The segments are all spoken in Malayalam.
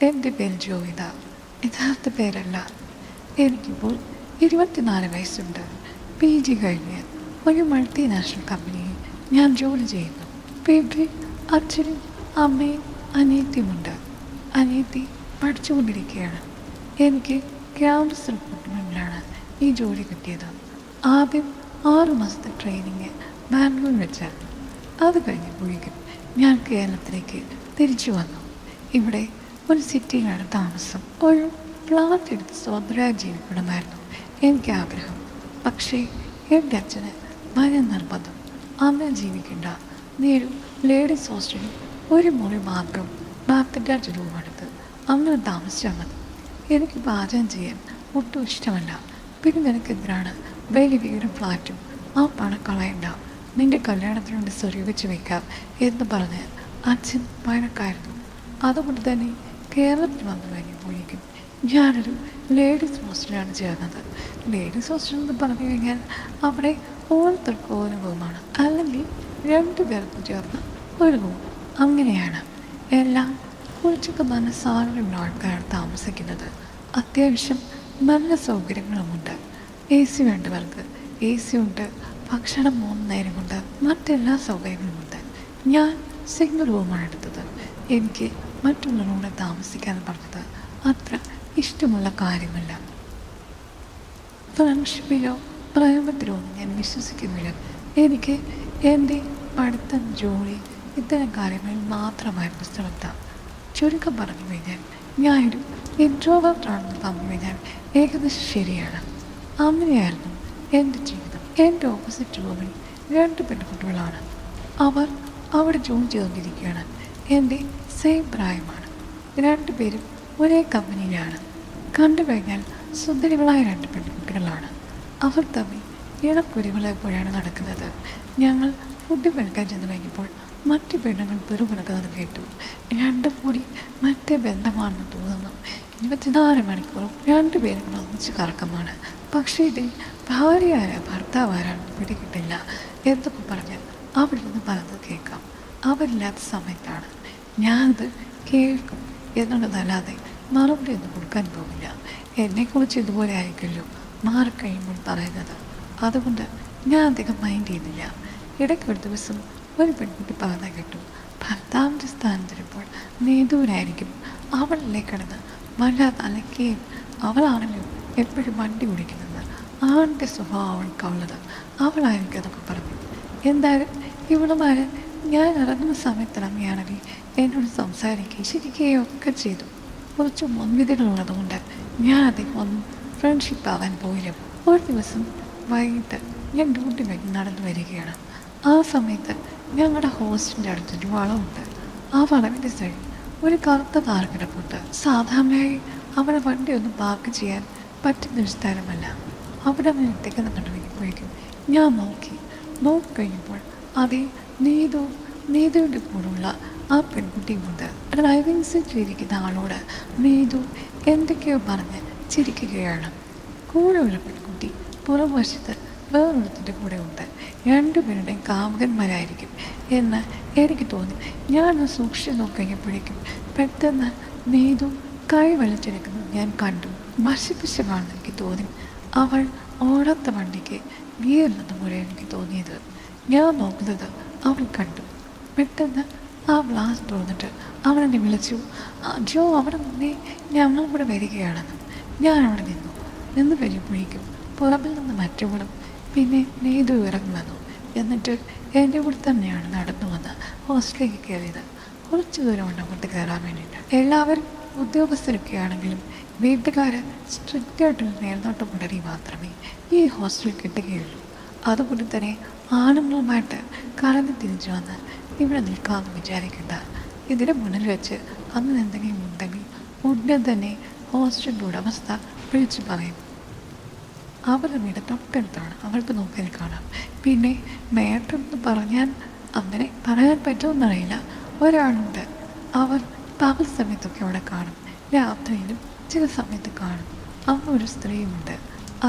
എൻ്റെ പേര് ജോയിത. യഥാർത്ഥ പേരല്ല. എനിക്കിപ്പോൾ 24 വയസ്സുണ്ട്. PG കഴിഞ്ഞ് ഒരു മൾട്ടിനാഷണൽ കമ്പനിയിൽ ഞാൻ ജോലി ചെയ്യുന്നു. വീട്ടിൽ അച്ഛനും അമ്മയും അനിയത്തിയുമുണ്ട്. അനിയത്തി പഠിച്ചുകൊണ്ടിരിക്കുകയാണ്. എനിക്ക് ക്യാമ്പസ് റിക്രൂട്ട്മെൻറ്റിലാണ് ഈ ജോലി കിട്ടിയത്. ആദ്യം 6 മാസത്തെ ട്രെയിനിങ് ബാംഗ്ലൂർ വെച്ചായിരുന്നു. അത് കഴിഞ്ഞപ്പോഴേക്കും ഞാൻ കേരളത്തിലേക്ക് തിരിച്ചു വന്നു. ഇവിടെ ഒരു സിറ്റിയിലാണ് താമസം. ഒരു ഫ്ലാറ്റ് എടുത്ത് സ്വന്തമായി ജീവിക്കണമായിരുന്നു എനിക്ക് ആഗ്രഹം. പക്ഷേ എൻ്റെ അച്ഛന് ഭയ നിർബന്ധം. അമ്മ ജീവിക്കണ്ട, നീ ഒരു ലേഡീസ് ഹോസ്റ്റലിൽ ഒരു മുറി മാത്രം 45 രൂപ എടുത്ത് അങ്ങനെ താമസിച്ചാൽ മതി. എനിക്ക് പാചകം ചെയ്യാൻ ഒട്ടും ഇഷ്ടമല്ല. പിന്നെ നിനക്കെതിരാണ് വലിയ വീടും ഫ്ലാറ്റും, ആ പണം കളയണ്ട, നിന്റെ കല്യാണത്തിനുണ്ട് സ്വരൂപിച്ച് വയ്ക്കാം എന്ന് പറഞ്ഞ് അച്ഛൻ വഴക്കായിരുന്നു. അതുകൊണ്ട് തന്നെ കേരളത്തിൽ വന്നു കഴിഞ്ഞപ്പോഴേക്കും ഞാനൊരു ലേഡീസ് ഹോസ്റ്റലാണ് ചേർന്നത്. ലേഡീസ് ഹോസ്റ്റൽ എന്ന് പറഞ്ഞു കഴിഞ്ഞാൽ അവിടെ ഓരോരുത്തർക്കും ഓരോ റൂമാണ്, അല്ലെങ്കിൽ 2 പേർക്കും ചേർന്ന് ഒരു റൂം. അങ്ങനെയാണ് എല്ലാം. കുറച്ചൊക്കെ നല്ല സാലറിയുള്ള ആൾക്കാരാണ് താമസിക്കുന്നത്. അത്യാവശ്യം നല്ല സൗകര്യങ്ങളുമുണ്ട്. AC വേണ്ടവർക്ക് AC ഉണ്ട്, ഭക്ഷണം 3 നേരമുണ്ട്, മറ്റെല്ലാ സൗകര്യങ്ങളുമുണ്ട്. ഞാൻ സിംഗിൾ റൂമാണ് എടുത്തത്. എനിക്ക് മറ്റുള്ളവരോട് താമസിക്കാൻ പറഞ്ഞത് അത്ര ഇഷ്ടമുള്ള കാര്യമല്ല. ഫ്രണ്ട്ഷിപ്പിലോ പ്രേമത്തിലോ ഒന്നും ഞാൻ വിശ്വസിക്കുന്നില്ല. എനിക്ക് എൻ്റെ പഠിത്തം, ജോലി, ഇത്തരം കാര്യങ്ങളിൽ മാത്രമായിരുന്നു ശ്രദ്ധ. ചുരുക്കം പറഞ്ഞു കഴിഞ്ഞാൽ ഞാനൊരു ഇൻട്രോവേർട്ടാണെന്ന് പറഞ്ഞു കഴിഞ്ഞാൽ ഏകദേശം ശരിയാണ്. അങ്ങനെയായിരുന്നു എൻ്റെ ജീവിതം. എൻ്റെ ഓപ്പോസിറ്റ് റൂമിൽ 2 പെൺകുട്ടികളാണ്. അവർ അവിടെ ജോലി ചെയ്തുകൊണ്ടിരിക്കുകയാണ്. എൻ്റെ സെയിം പ്രായമാണ്. 2 പേരും ഒരേ കമ്പനിയിലാണ്. കണ്ടു കഴിഞ്ഞാൽ സുന്ദരികളായ 2 പെൺകുട്ടികളാണ്. അവർ തമ്മിൽ ഇളക്കുരുകളെപ്പോഴാണ് നടക്കുന്നത്. ഞങ്ങൾ ഫുഡ് കഴിക്കാൻ ചെന്ന് കഴിഞ്ഞപ്പോൾ മറ്റു പെണ്ണുങ്ങൾ പെറുപിണക്കുന്നത് കേട്ടു. 2 കൂടി മറ്റേ ബന്ധമാണെന്ന് തോന്നുന്നു. 24 മണിക്കൂറും 2 പേരും ഒന്നിച്ച് കറക്കമാണ്. പക്ഷേ ഇതിൽ ഭാര്യയായ ഭർത്താവാരാണെന്ന് പിടികിട്ടില്ല എന്നൊക്കെ പറഞ്ഞ് അവിടെ നിന്ന് പറഞ്ഞത് കേൾക്കാം. അവരില്ലാത്ത സമയത്താണ് ഞാനത് കേൾക്കും എന്നുള്ളതല്ലാതെ മറുപടി ഒന്നും കൊടുക്കാൻ പോകില്ല. എന്നെക്കുറിച്ച് ഇതുപോലെ ആയിരിക്കുമല്ലോ മാറിക്കഴിയുമ്പോൾ പറയുന്നത്. അതുകൊണ്ട് ഞാൻ അധികം മൈൻഡ് ചെയ്യുന്നില്ല. ഇടയ്ക്ക് ഒരു ദിവസം ഒരു പെൺകുട്ടി പറഞ്ഞ കേട്ടു, ഭർത്താവിൻ്റെ സ്ഥാനം തരുമ്പോൾ നീതൂരായിരിക്കും. അവളല്ലേ കിടന്ന് വല്ലാതെ അലക്കുകയും അവളാണല്ലോ എപ്പോഴും വണ്ടി ഓടിക്കുന്നത്. ആണിൻ്റെ സ്വഭാവം അവൾക്കുള്ളത്, അവളായിരിക്കും അതൊക്കെ പറഞ്ഞു. എന്തായാലും ഇവളുമാരെ ഞാൻ ഇറങ്ങുന്ന സമയത്തിറങ്ങിയാണെങ്കിൽ എന്നോട് സംസാരിക്കുകയും ശരിക്കുകയും ഒക്കെ ചെയ്തു. കുറച്ച് മുൻവിധികളുള്ളതുകൊണ്ട് ഞാൻ അധികം ഒന്നും ഫ്രണ്ട്ഷിപ്പ് ആവാൻ പോയില്ല. ഒരു ദിവസം വൈകിട്ട് ഞാൻ ഡ്യൂട്ടി കഴിഞ്ഞ് നടന്നു വരികയാണ്. ആ സമയത്ത് ഞങ്ങളുടെ ഹോസ്റ്റലിൻ്റെ അടുത്തൊരു വളവുണ്ട്. ആ വളവിൻ്റെ സൈഡിൽ ഒരു കറുത്ത കാർ കിടപ്പുണ്ട്. സാധാരണയായി അവിടെ വണ്ടിയൊന്നും പാർക്ക് ചെയ്യാൻ പറ്റുന്നൊരു സ്ഥലമല്ല. അവിടെ നേരത്തേക്ക് നടന്നുവയ്ക്കുമ്പോഴേക്കും ഞാൻ നോക്കിക്കഴിഞ്ഞപ്പോൾ അതേ നീതുവിൻ്റെ കൂടെയുള്ള ആ പെൺകുട്ടിയുമുണ്ട്. ഡ്രൈവിംഗ് സീറ്റിലിരിക്കുന്ന ആളോട് നീതു എന്തൊക്കെയോ പറഞ്ഞ് ചിരിക്കുകയാണ്. കൂടെയുള്ള പെൺകുട്ടി പുറംവശത്ത് വേറൊരുത്തിൻ്റെ കൂടെ ഉണ്ട്. 2 പേരുടെയും കാമുകന്മാരായിരിക്കും എന്ന് എനിക്ക് തോന്നി. ഞാനത് സൂക്ഷിച്ച് നോക്കിയപ്പോഴേക്കും പെട്ടെന്ന് നീതു കൈ വലിച്ചെടുക്കുന്നത് ഞാൻ കണ്ടു. വശിപ്പിച്ചതാണെന്ന് എനിക്ക് തോന്നി. അവൾ ഓടാത്ത വണ്ടിക്ക് ഗിയറില്ലെന്ന് പോലെ എനിക്ക് തോന്നിയത്. ഞാൻ നോക്കുന്നത് അവൾ കണ്ടു. പെട്ടെന്ന് ആ ഗ്ലാസ് തുറന്നിട്ട് അവളെന്നെ വിളിച്ചു, ജോ അവിടെ നിന്നേ, ഞങ്ങളിവിടെ വരികയാണെന്ന്. ഞാൻ അവിടെ നിന്ന് കഴിയുമ്പോഴേക്കും പുറകിൽ നിന്ന് മറ്റുകളും പിന്നെ നീതു ഇറങ്ങി വന്നു. എന്നിട്ട് എൻ്റെ കൂടെ തന്നെയാണ് നടന്നു വന്ന് ഹോസ്റ്റലിലേക്ക് കയറിയത്. കുറച്ച് ദൂരമുണ്ട് അങ്ങോട്ട് കയറാൻ വേണ്ടിയിട്ട്. എല്ലാവരും ഉദ്യോഗസ്ഥരൊക്കെ ആണെങ്കിലും വീട്ടുകാർ സ്ട്രിക്റ്റായിട്ടുള്ള മേൽനോട്ടം പുലരി മാത്രമേ ഈ ഹോസ്റ്റലിൽ കിട്ടുകയുള്ളൂ. അതുകൊണ്ട് തന്നെ ആണുങ്ങളുമായിട്ട് കറങ്ങി തിരിച്ചു വന്ന് ഇവിടെ നിൽക്കാമെന്ന് വിചാരിക്കണ്ട. ഇതിന് മുന്നിൽ വെച്ച് അങ്ങനെ എന്തെങ്കിലും ഉണ്ടെങ്കിൽ ഉടനെ തന്നെ ഹോസ്റ്റലിൻ്റെ ഉടമസ്ഥ വിളിച്ചു പറയും. അവരുടെ വീട് തൊട്ടടുത്താണ്, അവൾക്ക് നോക്കിയാൽ കാണാം. പിന്നെ മേട്ടെന്ന് പറഞ്ഞാൽ അങ്ങനെ പറയാൻ പറ്റുമെന്നറിയില്ല. ഒരാളുണ്ട്, അവർ പകൽ സമയത്തൊക്കെ അവിടെ കാണും, രാത്രിയിലും ചില സമയത്ത് കാണും. അവിടെ ഒരു സ്ത്രീയുമുണ്ട്,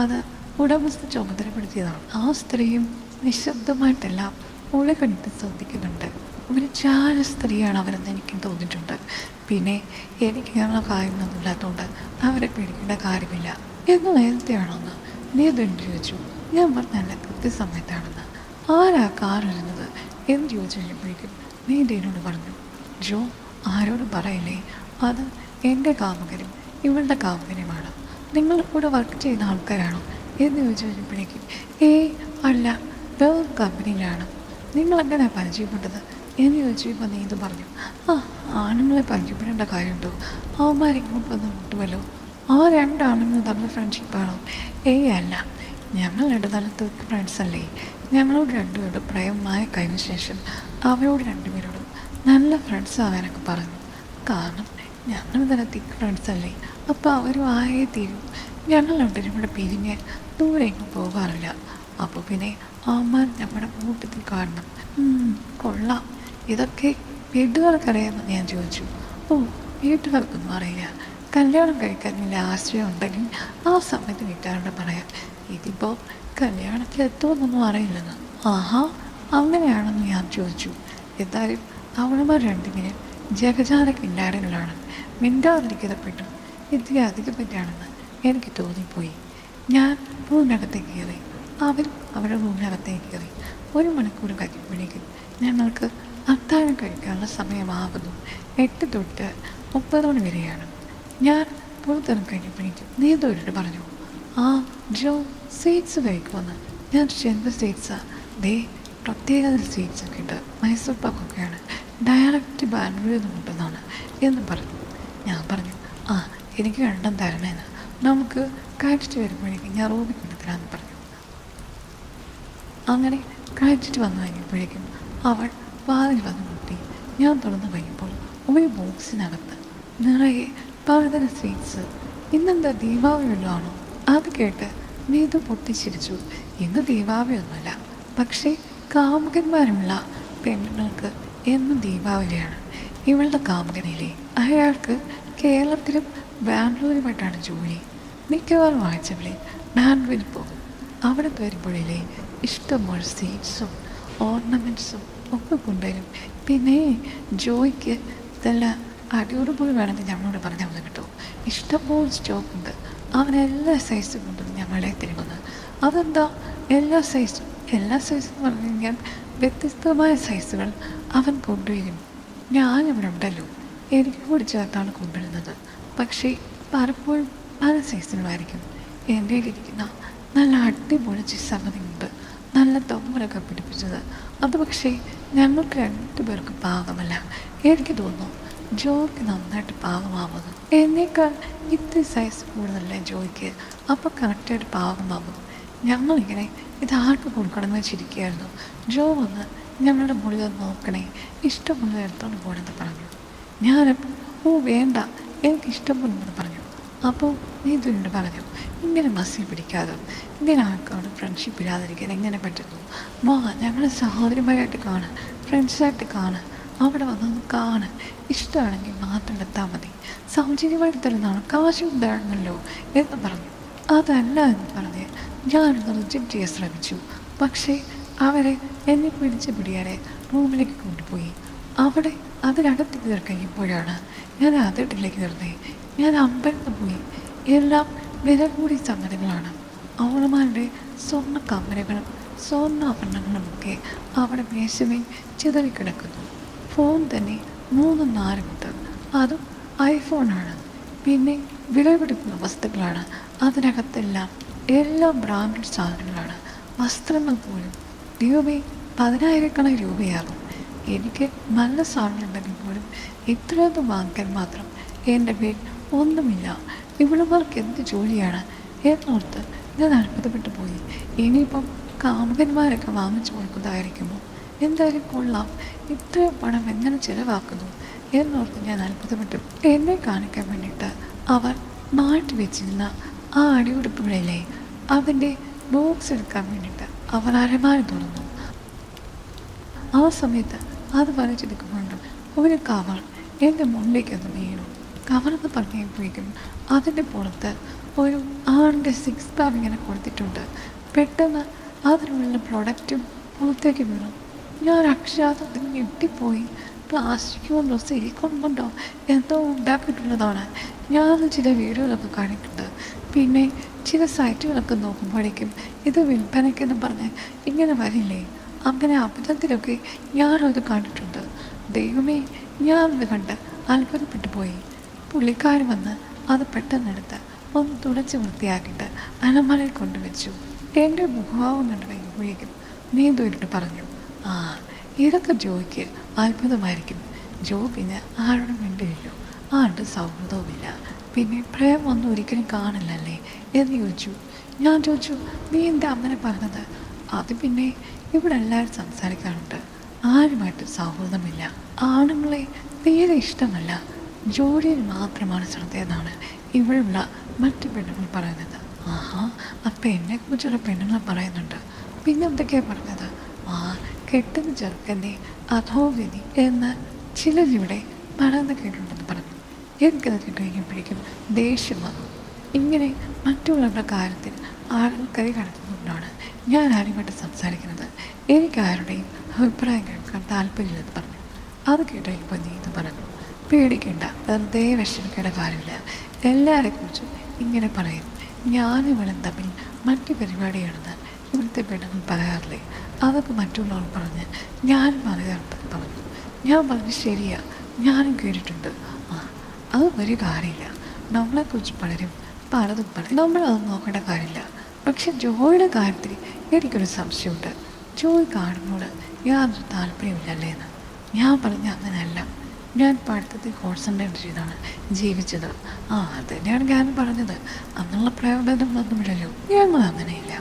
അത് ഉടമസ്ഥ ചുമതലപ്പെടുത്തിയതാണ്. ആ സ്ത്രീയും നിശബ്ദമായിട്ടെല്ലാം ഉളകണ്ടിട്ട് ശ്രദ്ധിക്കുന്നുണ്ട്. ഒരു ചാര സ്ത്രീയാണ് അവരെന്ന് എനിക്ക് തോന്നിയിട്ടുണ്ട്. പിന്നെ എനിക്ക് ഇങ്ങനെയുള്ള കാര്യങ്ങളൊന്നും ഇല്ലാത്തതുകൊണ്ട് അവരെ പേടിക്കേണ്ട കാര്യമില്ല എന്ന് നേരത്തെയാണോന്ന് നീതെന്ന് ചോദിച്ചു. ഞാൻ പറഞ്ഞല്ല കൃത്യസമയത്താണെന്ന്. ആരാ കാറിരുന്നത് എന്ന് ചോദിച്ചു കഴിഞ്ഞപ്പോഴേക്കും നീത് എന്നോട് പറഞ്ഞു, ജോ ആരോടും പറയില്ലേ, അത് എൻ്റെ കാമുകനും ഇവളുടെ കാമുകനുമാണ്. നിങ്ങൾ കൂടെ വർക്ക് ചെയ്യുന്ന ആൾക്കാരാണോ എന്ന് ചോദിച്ചു കഴിഞ്ഞപ്പോഴേക്കും അല്ല, വേറെ കമ്പനിയിലാണ്. നിങ്ങളെങ്ങനെ പരിചയപ്പെട്ടത് എന്ന് ചോദിച്ചപ്പോൾ നീ ഇത് പറഞ്ഞു. ആണുങ്ങളെ പരിചയപ്പെടേണ്ട കാര്യമുണ്ടോ, അവന്മാരിങ്ങോട്ട് വന്ന് മുട്ടുമല്ലോ. ആ രണ്ടാണുങ്ങൾ തമ്മിൽ ഫ്രണ്ട്ഷിപ്പാണോ? അല്ല, ഞങ്ങൾ നല്ല തൂക്ക് ഫ്രണ്ട്സ് അല്ലേ. ഞങ്ങളോട് രണ്ടുപേരോട് പ്രേമമായി കഴിഞ്ഞ ശേഷം അവരോട് രണ്ടുപേരോടും നല്ല ഫ്രണ്ട്സ് ആകാനൊക്കെ പറഞ്ഞു. കാരണം ഞങ്ങൾ തന്നെ തിക്ക് ഫ്രണ്ട്സ് അല്ലേ, അപ്പോൾ അവരും ആയേ തീരും. ഞങ്ങൾ രണ്ടുപേരും കൂടെ പിരിഞ്ഞ് ദൂരെ എങ്ങും പോകാറില്ല. അപ്പോൾ പിന്നെ അവന്മാർ നമ്മുടെ കൂട്ടത്തിൽ കാണണം. കൊള്ളാം, ഇതൊക്കെ വീട്ടുകാർക്കറിയാമെന്ന് ഞാൻ ചോദിച്ചു. വീട്ടുകാർക്കൊന്നും അറിയില്ല. കല്യാണം കഴിക്കാൻ വലിയ ആശ്രയം ഉണ്ടെങ്കിൽ ആ സമയത്ത് വീട്ടുകാരോട് പറയാം. ഇതിപ്പോൾ കല്യാണത്തിലെത്തുമെന്നൊന്നും അറിയില്ലെന്ന്. അങ്ങനെയാണെന്ന് ഞാൻ ചോദിച്ചു. എന്തായാലും അവളുമാർ രണ്ടുപേരും ജഗജാല കില്ലാടികളാണ്. മിണ്ടാതിരിക്കപ്പെട്ടു ഇതിനെ അധികം പറ്റാണെന്ന് എനിക്ക് തോന്നിപ്പോയി. ഞാൻ റൂമിനകത്തേക്ക് കയറി, അവരും അവരുടെ റൂമിനകത്തേക്ക് കയറി. 1 മണിക്കൂർ കഴിയുമ്പോഴേക്കും ഞങ്ങൾക്ക് അത്താഴം കഴിക്കാനുള്ള സമയമാകുന്നു. 8 തൊട്ട് 30 മണി വരെയാണ്. ഞാൻ പുറത്തിറങ്ങി കഴിഞ്ഞപ്പോഴേക്കും നീന്തോരോട് പറഞ്ഞു, ജോ സ്വീറ്റ്സ് കഴിക്കുമെന്ന്. ഞാൻ ചെമ്പ് സ്വീറ്റ്സാ, പ്രത്യേക സ്വീറ്റ്സൊക്കെ ഉണ്ട്, മൈസൂർ പാക്കൊക്കെയാണ്, ഡയറക്റ്റ് ബാംഗ്ലൂരിൽ നിന്ന് കൊണ്ടുവന്നാണ് എന്ന് പറഞ്ഞു. ഞാൻ പറഞ്ഞു, എനിക്ക് 2 തരണേന്ന്, നമുക്ക് കഴിച്ചിട്ട് വരുമ്പോഴേക്കും ഞാൻ റൂമിൽ കൊണ്ടുതരാമെന്ന് പറഞ്ഞു. അങ്ങനെ കഴിച്ചിട്ട് വന്നു കഴിഞ്ഞപ്പോഴേക്കും അവൾ വാതിൽ വന്ന് മുട്ടി. ഞാൻ തുറന്നു കഴിയുമ്പോൾ ഒരു ബോക്സിനകത്ത് നിറയെ പലതരം സ്വീറ്റ്സ്. ഇന്നെന്താ ദീപാവലി വല്ലതാണോ? അത് കേട്ട് നീതു പൊട്ടിച്ചിരിച്ചു. ഇന്ന് ദീപാവലി ഒന്നുമല്ല, പക്ഷേ കാമുകന്മാരുള്ള പെണ്ണുങ്ങൾക്ക് എന്നും ദീപാവലിയാണ്. ഇവളുടെ കാമുകനിലെ അയാൾക്ക് കേരളത്തിലും ബാംഗ്ലൂരുമായിട്ടാണ് ജോലി. മിക്കവാറും ആഴ്ചകളിൽ ബാംഗ്ലൂരിൽ പോകും. അവിടെ വരുമ്പോഴേ ഇഷ്ടംപോലെ സ്വീറ്റ്സും ഓർണമെൻറ്റ്സും ഒക്കെ കൊണ്ടുവരും. പിന്നെ ജോയ്ക്ക് ഇതെല്ലാം അടിയോടുപോയി വേണമെങ്കിൽ ഞങ്ങളോട് പറഞ്ഞാൽ മതി കേട്ടോ. ഇഷ്ടംപോലെ സ്റ്റോക്കുണ്ട്. അവനെല്ലാ സൈസും കൊണ്ടും ഞങ്ങളെ തരുമെന്ന്. അതെന്താ എല്ലാ സൈസും എന്ന് പറഞ്ഞു കഴിഞ്ഞാൽ വ്യത്യസ്തമായ സൈസുകൾ അവൻ കൊണ്ടുവരും. ഞാനിവിടെ ഉണ്ടല്ലോ, എനിക്ക് കൂടി ചേർത്താണ് കൊണ്ടുവരുന്നത്. പക്ഷേ പലപ്പോഴും പല സൈസുകളായിരിക്കും. എൻ്റെ ഇരിക്കുന്ന നല്ല അടിപൊളി സംഗതിയുണ്ട്, നല്ല തൊമ്മലൊക്കെ പിടിപ്പിച്ചത്. അത് പക്ഷേ ഞങ്ങൾക്ക് 2 പേർക്കും പാകമല്ല. എനിക്ക് തോന്നുന്നു ജോയ്ക്ക് നന്നായിട്ട് പാകമാവുന്നു. എന്നേക്കാൾ ഇത്തിരി സൈസ് കൂടുതലല്ലേ ജോയ്ക്ക്, അപ്പോൾ കറക്റ്റായിട്ട് പാകമാകും. ഞങ്ങളിങ്ങനെ ഇതാർക്ക് കൊടുക്കണമെന്ന് വെച്ചിരിക്കുകയായിരുന്നു. ജോ വന്ന് ഞങ്ങളുടെ മുകളിൽ നോക്കണേ, ഇഷ്ടമുള്ളത് എടുത്തോണ്ട് പോകണമെന്ന് പറഞ്ഞു. ഞാനപ്പോൾ വേണ്ട, എനിക്ക് ഇഷ്ടപ്പെടുന്നെന്ന് പറഞ്ഞു. അപ്പോൾ നീതുവിനോട് പറഞ്ഞു, ഇങ്ങനെ മസിൽ പിടിക്കാതെ, ഇങ്ങനെ ആൾക്കാരോട് ഫ്രണ്ട്ഷിപ്പ് ഇല്ലാതിരിക്കാൻ എങ്ങനെ പറ്റുന്നു? ഞങ്ങളെ സഹോദരിമാരായിട്ട് കാണുക, ഫ്രണ്ട്സായിട്ട് കാണുക, അവിടെ വന്നൊന്ന് കാണുക. ഇഷ്ടമാണെങ്കിൽ മാത്രം എടുത്താൽ മതി, സൗജന്യമായിട്ട് തരുന്നതാണ്, കാശും തരണമല്ലോ എന്ന് പറഞ്ഞു. അതല്ല എന്ന് പറഞ്ഞ് ഞാനൊന്ന് റിജക്റ്റ് ചെയ്യാൻ ശ്രമിച്ചു. പക്ഷേ അവരെ എന്നെ പിടിച്ച് പിടിയാതെ റൂമിലേക്ക് കൊണ്ടുപോയി. അവിടെ അതിനകത്ത് കയറി കഴിയുമ്പോഴാണ് ഞാൻ അതിട്ടിലേക്ക് നിർന്നേ. ഞാൻ അമ്പരന്ന് പോയി. എല്ലാം വില കൂടിയ സംഗതികളാണ്. അവളുമാരുടെ സ്വർണ്ണ കമ്മലുകളും സ്വർണ്ണാഭരണങ്ങളുമൊക്കെ അവിടെ മേശമേൽ ചിതറിക്കിടക്കുന്നു. ഫോൺ തന്നെ 3-4 മുതൽ, അതും ഐഫോണാണ്. പിന്നെ വിലപിടിക്കുന്ന വസ്തുക്കളാണ് അതിനകത്തെല്ലാം. എല്ലാം ബ്രാൻഡഡ് സാധനങ്ങളാണ്. വസ്ത്രങ്ങൾ പോലും രൂപയും 10,000 രൂപയാകും. എനിക്ക് നല്ല സാധനം ഉണ്ടെങ്കിൽ പോലും ഇത്രയൊന്നും വാങ്ങിക്കാൻ മാത്രം എൻ്റെ പേര് ഒന്നുമില്ല. ഇവളുമാർക്ക് എന്ത് ജോലിയാണ് എന്നോർത്ത് ഞാൻ അത്ഭുതപ്പെട്ടു പോയി. ഇനിയിപ്പം കാമുകന്മാരൊക്കെ വാങ്ങിച്ചു കൊടുക്കുന്നതായിരിക്കുമോ? എന്തായാലും കൊള്ളാം, ഇത്രയും പണം എങ്ങനെ ചിലവാക്കുന്നു എന്നോർത്ത് ഞാൻ അത്ഭുതപ്പെട്ടു. എന്നെ കാണിക്കാൻ വേണ്ടിയിട്ട് അവർ മാറ്റി വെച്ചിരുന്ന ആ അടിയുടുപ്പുകളിലെ അതിൻ്റെ ബോക്സ് എടുക്കാൻ വേണ്ടിയിട്ട് അവർ അരമാരി തുറന്നു. ആ സമയത്ത് അത് വലിച്ചെടുക്കുമ്പോഴും ഒരു കവർ എൻ്റെ മുന്നിലേക്കൊന്ന് വീണു. കവറെന്ന് പറഞ്ഞപ്പോഴേക്കും അതിൻ്റെ പുറത്ത് ഒരു ആണിൻ്റെ 6 പാക്ക് ഇങ്ങനെ കൊടുത്തിട്ടുണ്ട്. പെട്ടെന്ന് അതിനുള്ള പ്രൊഡക്റ്റും പുറത്തേക്ക് വീണു. ഞാൻ അക്ഷരാർത്ഥത്തിൽ ഞെട്ടിപ്പോയി. പ്ലാസ്റ്റിക് കൊണ്ടോ സിലിക്കോൺ കൊണ്ടോ എന്തോ ഉണ്ടാക്കിയിട്ടുള്ളതാണ്. ഞാൻ ചില വീഡിയോകളൊക്കെ കണ്ടിട്ടുണ്ട്. പിന്നെ ചില സൈറ്റുകളൊക്കെ നോക്കുമ്പോഴേക്കും ഇത് വിൽപ്പനയ്ക്കെന്ന് പറഞ്ഞ് ഇങ്ങനെ വരില്ലേ, അങ്ങനെ അബദ്ധത്തിലൊക്കെ ഞാനത് കണ്ടിട്ടുണ്ട്. ദൈവമേ, ഞാനത് കണ്ട് അത്ഭുതപ്പെട്ടു പോയി. പുള്ളിക്കാരൻ വന്ന് അത് പെട്ടെന്നെടുത്ത് ഒന്ന് തുടച്ച് വൃത്തിയാക്കിയിട്ട് അലമാരയിൽ കൊണ്ടുവച്ചു. എൻ്റെ മുഖഭാവം കണ്ടു കഴിയുമ്പോഴേക്കും നീന്തുവിട്ട് പറഞ്ഞു, ആ, ഇതൊക്കെ ജോയ്ക്ക് അത്ഭുതമായിരിക്കും. ജോ പിന്നെ ആരോടും മിണ്ടില്ലല്ലോ, ആരുടെ സൗഹൃദവുമില്ല, പിന്നെ പ്രേമൊന്നും ഒരിക്കലും കാണില്ലല്ലേ എന്ന് ചോദിച്ചു. ഞാൻ ചോദിച്ചു, നീ എന്താ അങ്ങനെ പറഞ്ഞത്? അത് പിന്നെ ഇവിടെ എല്ലാവരും സംസാരിക്കാറുണ്ട്, ആരുമായിട്ട് സൗഹൃദമില്ല, ആണുങ്ങളെ തീരെ ഇഷ്ടമല്ല, ജോലിയിൽ മാത്രമാണ് ശ്രദ്ധയെന്നാണ് ഇവിടെയുള്ള മറ്റു പെണ്ണുങ്ങൾ പറയുന്നത്. ആഹാ, അപ്പം എന്നെക്കുറിച്ചുള്ള പെണ്ണുങ്ങൾ പറയുന്നുണ്ട്. പിന്നെ എന്തൊക്കെയാണ് പറഞ്ഞത്? ആ, കെട്ടുന്ന ചെറുക്കൻ്റെ അധോഗതി എന്ന് ചിലരിവിടെ പറയുന്നത് കേട്ടിട്ടുണ്ടെന്ന് പറഞ്ഞു. എനിക്കത് കേട്ടുകഴിഞ്ഞപ്പോഴേക്കും ദേഷ്യം വന്നു. ഇങ്ങനെ മറ്റുള്ളവരുടെ കാര്യത്തിൽ ആളുകൾ കൈ കടത്തുന്നതുകൊണ്ടാണ് ഞാൻ ആരുമായിട്ട് സംസാരിക്കുന്നത്. എനിക്ക് ആരുടെയും അഭിപ്രായം കേൾക്കാൻ താല്പര്യമില്ലെന്ന് പറഞ്ഞു. അത് കേട്ടുകഴിഞ്ഞപ്പോൾ നീ ഇത് പറഞ്ഞു, പേടിക്കേണ്ട, വെറുതെ വിഷമിക്കേണ്ട കാര്യമില്ല, എല്ലാവരെക്കുറിച്ചും ഇങ്ങനെ പറയും. ഞാനും ഇവളും തമ്മിൽ മറ്റു പരിപാടിയാണെന്ന് ഇവിടുത്തെ പെണ്ണുങ്ങൾ പറയാറില്ലേ, അതൊക്കെ മറ്റുള്ളവർ പറഞ്ഞ് ഞാനും പറയാറുണ്ടെന്ന് പറഞ്ഞു. ഞാൻ പറഞ്ഞു, ശരിയാ, ഞാനും കേട്ടിട്ടുണ്ട്. ആ, അത് ഒരു കാര്യമില്ല, നമ്മളെക്കുറിച്ച് പലതും പറയും, നമ്മളത് നോക്കേണ്ട കാര്യമില്ല. പക്ഷെ ജോയുടെ കാര്യത്തിൽ എനിക്കൊരു സംശയമുണ്ട്. ജോയ് കാണുമ്പോൾ യാതൊരു താല്പര്യമില്ലല്ലേ എന്ന്. ഞാൻ പറഞ്ഞ അങ്ങനെയല്ല, ഞാൻ പഠിത്തത്തിൽ കോൺസെൻട്രേറ്റ് ചെയ്താണ് ജീവിച്ചത്. ആ, അത് തന്നെയാണ് ഞാൻ പറഞ്ഞത്. അന്നുള്ള പ്രേമബന്ധങ്ങളൊന്നുമില്ലല്ലോ, ഞങ്ങൾ അങ്ങനെയില്ല,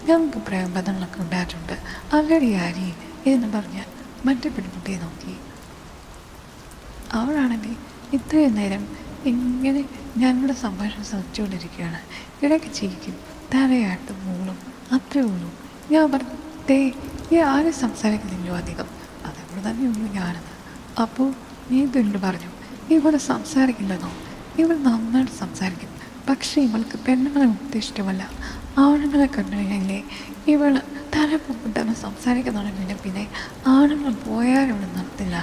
ഞങ്ങൾക്ക് പ്രേമബന്ധങ്ങളൊക്കെ ഉണ്ടായിട്ടുണ്ട്, അവരുടെ ആരി എന്ന് പറഞ്ഞ് മറ്റേ പെൺകുട്ടിയെ നോക്കി. അവളാണെങ്കിൽ ഇത്രയും നേരം ഇങ്ങനെ ഞങ്ങളുടെ സംഭാഷണം ശ്രദ്ധിച്ചുകൊണ്ടിരിക്കുകയാണ്. ഇടയ്ക്ക് ചിരിക്കും, തലയാട്ടും മൂളും, അത്രേ ഉള്ളൂ. ഞാൻ പറഞ്ഞു, ദേ, ഈ ആരും സംസാരിക്കുന്നില്ലോ അധികം, അതേപോലെ തന്നെ ഉള്ളൂ ഞാനെന്ന്. അപ്പോൾ നീ തുണ്ട് പറഞ്ഞു, ഇവൾ സംസാരിക്കില്ലെന്നോ? ഇവൾ നന്നായിട്ട് സംസാരിക്കും, പക്ഷേ ഇവൾക്ക് പെണ്ണുങ്ങളെ ഒട്ടും ഇഷ്ടമല്ല. ആണുങ്ങളെ കണ്ടു കഴിഞ്ഞാലേ ഇവൾ തല പൊക്കിട്ടാണ് സംസാരിക്കുന്നുണ്ടെങ്കിൽ പിന്നെ ആണുങ്ങൾ പോയാലും ഇവിടെ നിർത്തില്ല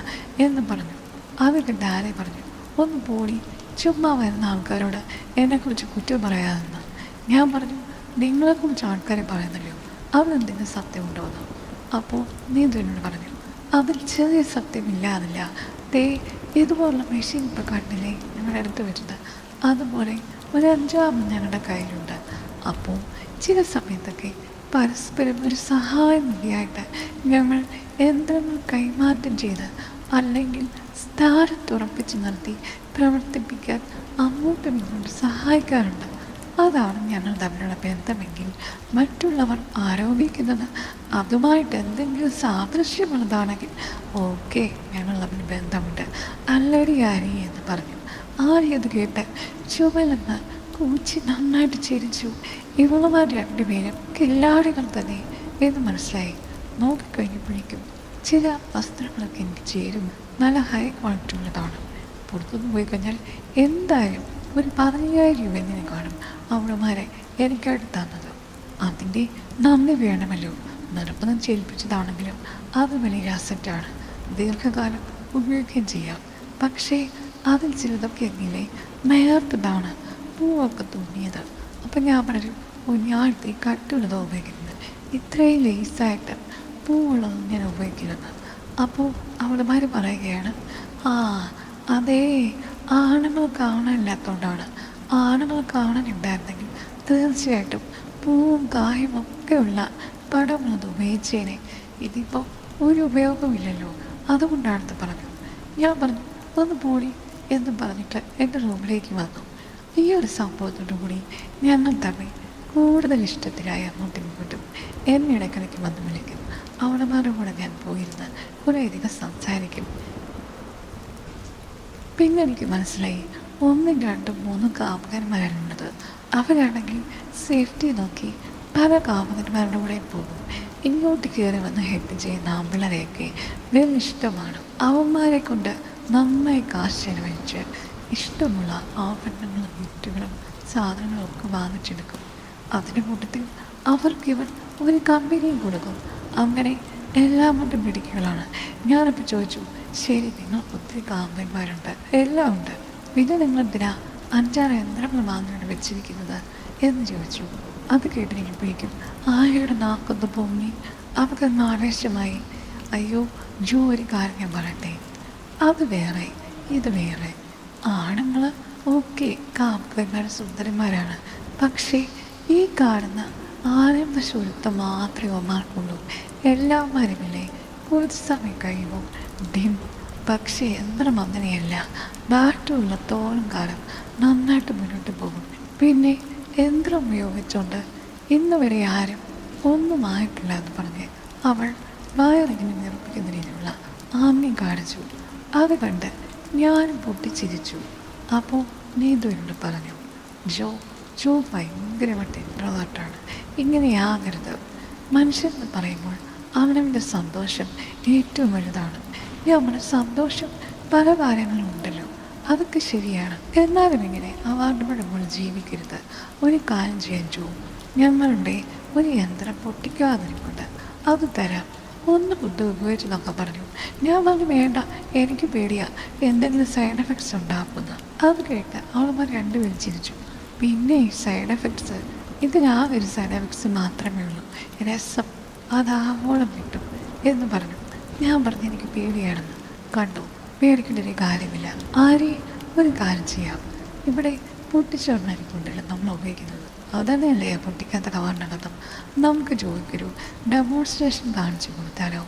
എന്ന് പറഞ്ഞു. അത് കണ്ട് ആരെ പറഞ്ഞു, ഒന്ന് പോടി, ചുമ്മാ വരുന്ന ആൾക്കാരോട് എന്നെക്കുറിച്ച് കുറ്റം പറയാതെന്ന്. ഞാൻ പറഞ്ഞു, നിങ്ങളെക്കുറിച്ച് ആൾക്കാരെ പറയുന്നല്ലോ, അതിലെന്തെങ്കിലും സത്യമുണ്ടോയെന്ന്. അപ്പോൾ നീ എന്നോട് പറഞ്ഞു, അതിൽ ചെറിയ സത്യമില്ലാതില്ല. ദേ, ഇതുപോലുള്ള മെഷീൻ ഇപ്പോൾ കണ്ടില്ലേ ഞങ്ങളുടെ അടുത്ത് വരുന്നത്, അതുപോലെ ഒരു 5 ഞങ്ങളുടെ കയ്യിലുണ്ട്. അപ്പോൾ ചില സമയത്തൊക്കെ പരസ്പരം ഒരു സഹായം നിധിയായിട്ട് ഞങ്ങൾ യന്ത്രങ്ങൾ കൈമാറ്റം ചെയ്ത് അല്ലെങ്കിൽ സ്ഥാനത്തുറപ്പിച്ച് നിർത്തി പ്രവർത്തിപ്പിക്കാൻ അങ്ങോട്ടും ഇങ്ങോട്ടും സഹായിക്കാറുണ്ട്. അതാണ് ഞങ്ങൾ തമ്മിലുള്ള ബന്ധമെങ്കിൽ മറ്റുള്ളവർ ആരോപിക്കുന്നത് അതുമായിട്ട് എന്തെങ്കിലും സാദൃശ്യമുള്ളതാണെങ്കിൽ ഓക്കെ, ഞങ്ങൾ തമ്മിൽ ബന്ധമുണ്ട്, നല്ലൊരു ആരി എന്ന് പറഞ്ഞു. ആരി അത് കേട്ട് ചുമലെന്ന് കൂച്ചി നന്നായിട്ട് ചിരിച്ചു. ഇവളുമാർ രണ്ടുപേരും കില്ലാടികൾ തന്നെ എന്ന് മനസ്സിലായി. നോക്കിക്കഴിഞ്ഞപ്പോഴേക്കും ചില വസ്ത്രങ്ങളൊക്കെ എനിക്ക് ചേരും, നല്ല ഹൈ ക്വാളിറ്റി ഉള്ളതാണ്. പുറത്തുനിന്ന് പോയി കഴിഞ്ഞാൽ എന്തായാലും ഒരു 15,000 രൂപ എന്നിനെ കാണും അവളുമാരെ എനിക്കായിട്ട് തന്നത്. അതിൻ്റെ നന്ദി വേണമല്ലോ. നിർബന്ധം ചെയ്യിപ്പിച്ചതാണെങ്കിലും അത് വലിയ അസറ്റാണ്, ദീർഘകാലം ഉപയോഗിക്കുകയും ചെയ്യാം. പക്ഷേ അതിൽ ചിലതൊക്കെ എങ്ങനെ നേർത്തതാണ്, പൂവൊക്കെ തോന്നിയത്. അപ്പം ഞാൻ പറഞ്ഞു, ഞാനത്തെ കട്ടുള്ളതോ ഉപയോഗിക്കുന്നത്, ഇത്രയും ലേസായിട്ട് പൂവുള്ളതും ഞാൻ ഉപയോഗിക്കുന്നത്. അപ്പോൾ അവളുമാർ പറയുകയാണ്, ആ അതേ, ആണുങ്ങൾ കാണാനില്ലാത്തതുകൊണ്ടാണ്. ആണുങ്ങൾ കാണാനുണ്ടായിരുന്നെങ്കിൽ തീർച്ചയായിട്ടും പൂവും കായും ഒക്കെയുള്ള പടമുള്ളത് ഉപയോഗിച്ചേനെ. ഇതിപ്പോൾ ഒരു ഉപയോഗമില്ലല്ലോ, അതുകൊണ്ടാണെന്ന് പറഞ്ഞു. ഞാൻ പറഞ്ഞു, ഒന്ന് പോടി എന്ന് പറഞ്ഞിട്ട് എൻ്റെ റൂമിലേക്ക് വന്നു. ഈ ഒരു സംഭവത്തോടു കൂടി ഞങ്ങൾ തമ്മിൽ കൂടുതൽ ഇഷ്ടത്തിലായി. അങ്ങോട്ടും ഇങ്ങോട്ടും എന്നെ ഇടയ്ക്കിടയ്ക്ക് വന്ന് വിളിക്കും. അവളുമാരുടെ കൂടെ ഞാൻ പോയിരുന്ന് കുറേയധികം സംസാരിക്കും. പിന്നെ എനിക്ക് മനസ്സിലായി, 1, 2, 3 കാമുകന്മാരാണുള്ളത്. അവരാണെങ്കിൽ സേഫ്റ്റി നോക്കി പല കാമുകന്മാരുടെ കൂടെ പോകും. ഇങ്ങോട്ട് കയറി വന്ന് ഹെൽപ്പ് ചെയ്യുന്ന ആമ്പിളരെയൊക്കെ വലിയ ഇഷ്ടമാണ്. അവന്മാരെ കൊണ്ട് നന്നായി കാശ് ചെലവഴിച്ച് ഇഷ്ടമുള്ള ആഭരണങ്ങളും ഗിഫ്റ്റുകളും സാധനങ്ങളും ഒക്കെ വാങ്ങിച്ചെടുക്കും. അതിൻ്റെ കൂട്ടത്തിൽ അവർക്കിവർ ഒരു കമ്പനിയും കൊടുക്കും. അങ്ങനെ എല്ലാം കൊണ്ട് മിടുക്കികളാണ്. ഞാനപ്പോൾ ചോദിച്ചു, ശരി നിങ്ങൾക്ക് ഒത്തിരി കാമ്പന്മാരുണ്ട്, എല്ലാം ഉണ്ട്, പിന്നെ നിങ്ങളെന്തിനാ 5-6 യന്ത്രങ്ങൾ വാങ്ങിയാണ് വെച്ചിരിക്കുന്നത് എന്ന് ചോദിച്ചു. അത് കേട്ടിരിക്കുമ്പോഴേക്കും ആര്യയുടെ നാക്കൊന്ന് പൊങ്ങി. അവർക്കൊന്ന് ആവേശമായി. അയ്യോ ജോ, ഒരു കാര്യം ഞാൻ പറയട്ടെ, അത് വേറെ ഇത് വേറെ. ആണുങ്ങൾ ഓക്കെ കാമ്പന്മാർ സുന്ദരന്മാരാണ്, പക്ഷേ ഈ കാണുന്ന ആനന്ദ ശുദ്ധം മാത്രമേ ഒമാർക്കുള്ളൂ. എല്ലാവരുമില്ലേ കുറച്ച് സമയം കഴിയുമ്പോൾ ഡിം. പക്ഷേ യന്ത്രം അങ്ങനെയല്ല, ബാറ്റുള്ളത്തോളം കാലം നന്നായിട്ട് മുന്നോട്ട് പോകും. പിന്നെ യന്ത്രം ഉപയോഗിച്ചുകൊണ്ട് ഇന്ന് വരെ ആരും ഒന്നും ആയിട്ടില്ല എന്ന് പറഞ്ഞ് അവൾ വയറിങ്ങനെ നിറപ്പിക്കുന്ന രീതിയിലുള്ള ആംഗ്യം കാണിച്ചു. അത് കണ്ട് ഞാനും പൊട്ടിച്ചിരിച്ചു. അപ്പോൾ നീതുവിനോട് പറഞ്ഞു, ജോ ജോ ഭയങ്കരമായിട്ട് ഇൻട്രോവേർട്ടാണ്, ഇങ്ങനെയാകരുത്. മനുഷ്യരെന്ന് പറയുമ്പോൾ അവനവൻ്റെ സന്തോഷം ഏറ്റവും വലുതാണ്. നമ്മുടെ സന്തോഷം പല കാര്യങ്ങളും ഉണ്ടല്ലോ, അതൊക്കെ ശരിയാണ്. എന്നാലും ഇങ്ങനെ അവാർഡുമ്പോൾ ജീവിക്കരുത്. ഒരു കാര്യം ചെയ്യാൻ ജോ, ഞങ്ങളുടെ ഒരു യന്ത്രം പൊട്ടിക്കാതിരിപ്പുണ്ട്, അത് തരാം, ഒന്ന് ബുദ്ധി ഉപയോഗിച്ച് എന്നൊക്കെ പറഞ്ഞു. ഞാൻ പറഞ്ഞു വേണ്ട, എനിക്ക് പേടിയാ എന്തെങ്കിലും സൈഡ് എഫക്ട്സ് ഉണ്ടാകുമെന്ന്. അത് കേട്ട് അവൾമാർ രണ്ടുപേരും ചിരിച്ചു. പിന്നെ ഈ സൈഡ് എഫക്ട്സ്, ഇതിനാകെ സൈഡ് എഫക്ട്സ് മാത്രമേ ഉള്ളൂ, രസം അതാവോളം കിട്ടും എന്ന് പറഞ്ഞു. ഞാൻ പറഞ്ഞു എനിക്ക് പേടിയാണെന്ന്. കണ്ടു, പേടിക്കേണ്ട ഒരു കാര്യമില്ല. ആരെയും ഒരു കാര്യം ചെയ്യാം, ഇവിടെ പൊട്ടിച്ചോറിനായിരിക്കുണ്ടല്ലോ നമ്മൾ ഉപയോഗിക്കുന്നത്, അതന്നെയല്ലേ പൊട്ടിക്കാത്ത കവറിനകത്തും. നമുക്ക് ചോദിക്കൊരു ഡെമോൺസ്ട്രേഷൻ കാണിച്ചു കൊടുത്താലോ,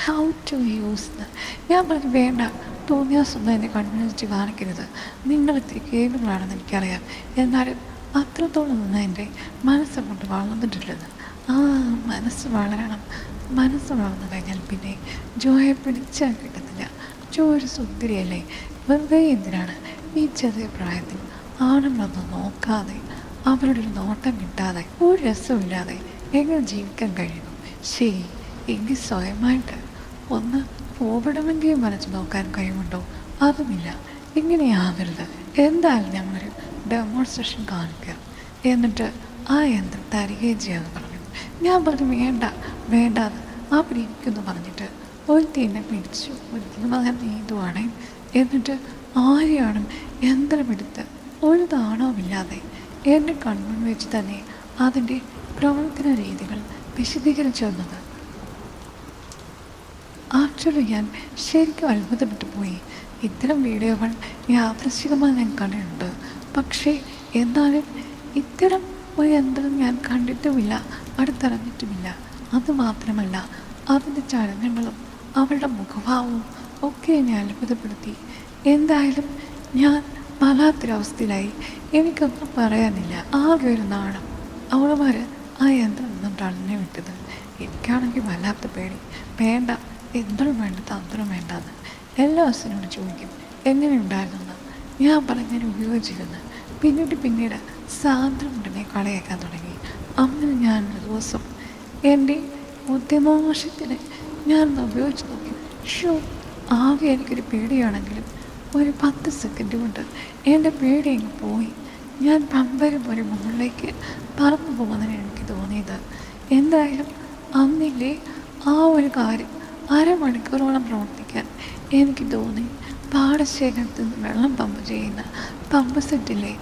ഹൗ ടു യൂസ്. ഞാൻ പറഞ്ഞു വേണ്ട, തോന്നിയാസൊന്നും എന്നെ കൺവിൻസ് കാണിക്കരുത്, നിങ്ങൾ ഇത്തിരി കേബിളാണെന്ന് എനിക്കറിയാം, എന്നാലും അത്രത്തോളം നിന്ന് എൻ്റെ മനസ്സങ്ങോട്ട് വളർന്നിട്ടില്ലെന്ന്. ആ മനസ്സ് വളരണം. മനസ്സ് വളർന്നു കഴിഞ്ഞാൽ പിന്നെ ജോയെ പിടിച്ചാൽ കിട്ടത്തില്ല. ജോ ഒരു സുന്ദരിയല്ലേ, വെറുതെ എന്തിനാണ് ഈ ചെറിയ പ്രായത്തിൽ ആണുങ്ങളൊന്നും നോക്കാതെ അവരുടെ ഒരു നോട്ടം കിട്ടാതെ ഒരു രസമില്ലാതെ എങ്ങനെ ജീവിക്കാൻ കഴിയുന്നു? ശരി, എങ്കിൽ സ്വയമായിട്ട് ഒന്ന് പോകണമെങ്കിൽ മനസ്സ് നോക്കാൻ കഴിവുണ്ടോ? അതുമില്ല. ഇങ്ങനെയാകരുത്. എന്തായാലും ഞങ്ങളൊരു ഡെമോൺസ്ട്രേഷൻ കാണിക്കുക, എന്നിട്ട് ആ യന്ത്രം തരികയും ചെയ്യാമെന്ന് പറഞ്ഞു. ഞാൻ പറഞ്ഞു വേണ്ട വേണ്ടാന്ന് അവിടെ ഇരിക്കുമെന്ന് പറഞ്ഞിട്ട് ഒരുത്തി എന്നെ പിടിച്ചു. ഒരിക്കലും മകൻ നീന്തുവാണേ. എന്നിട്ട് ആരെയാണ് യന്ത്രമെടുത്ത് ഒരു താണവുമില്ലാതെ എൻ്റെ കൺമുൻ വെച്ച് തന്നെ അതിൻ്റെ പ്രവർത്തന രീതികൾ വിശദീകരിച്ചു തന്നത്. ആക്ച്വലി ഞാൻ ശരിക്കും അത്ഭുതപ്പെട്ടു പോയി. ഇത്തരം വീഡിയോകൾ യാദൃശ്ചികമായി ഞാൻ കണ്ടിട്ടുണ്ട്, പക്ഷേ എന്നാലും ഇത്തരം ഒരു യന്ത്രം ഞാൻ കണ്ടിട്ടുമില്ല, അടുത്തറിഞ്ഞിട്ടുമില്ല. അതുമാത്രമല്ല അതിൻ്റെ ചലനങ്ങളും അവളുടെ മുഖഭാവവും ഒക്കെ എന്നെ അത്ഭുതപ്പെടുത്തി. എന്തായാലും ഞാൻ വല്ലാത്തൊരവസ്ഥയിലായി. എനിക്കൊന്നും പറയാനില്ല. ആകെ ഒരു നാണം. അവളുമാർ ആ യന്ത്രം നിന്നിട്ടാണ് എന്നെ വിട്ടത്. എനിക്കാണെങ്കിൽ വല്ലാത്ത പേടി. വേണ്ട, യന്ത്രം വേണ്ട, തന്ത്രം വേണ്ടെന്ന് എല്ലാ ദിവസത്തിനോട് ചോദിക്കും എങ്ങനെയുണ്ടായിരുന്നെന്ന്. ഞാൻ പറഞ്ഞതിനെ ഉപയോഗിച്ചിരുന്നു. പിന്നീട് സാന്ദ്രം ഉടനെ കളയാക്കാൻ തുടങ്ങി. അങ്ങനെ ഞാനൊരു ദിവസം എൻ്റെ ബുദ്ധിമോശത്തിന് ഞാനൊന്ന് ഉപയോഗിച്ച് നോക്കി. ഷോ, ആകെ എനിക്കൊരു പേടിയാണെങ്കിലും ഒരു 10 സെക്കൻഡ് കൊണ്ട് എൻ്റെ പേടി അങ്ങ് പോയി. ഞാൻ പമ്പരം പോലെ മുകളിലേക്ക് പറന്നു പോകുന്നതിന് എനിക്ക് തോന്നിയത്. എന്തായാലും അന്നില്ലേ ആ ഒരു കാര്യം അരമണിക്കൂറോളം പ്രവർത്തിക്കാൻ എനിക്ക് തോന്നി. പാടശേഖരത്തിൽ നിന്ന് വെള്ളം പമ്പ് ചെയ്യുന്ന പമ്പ് സെറ്റിലെ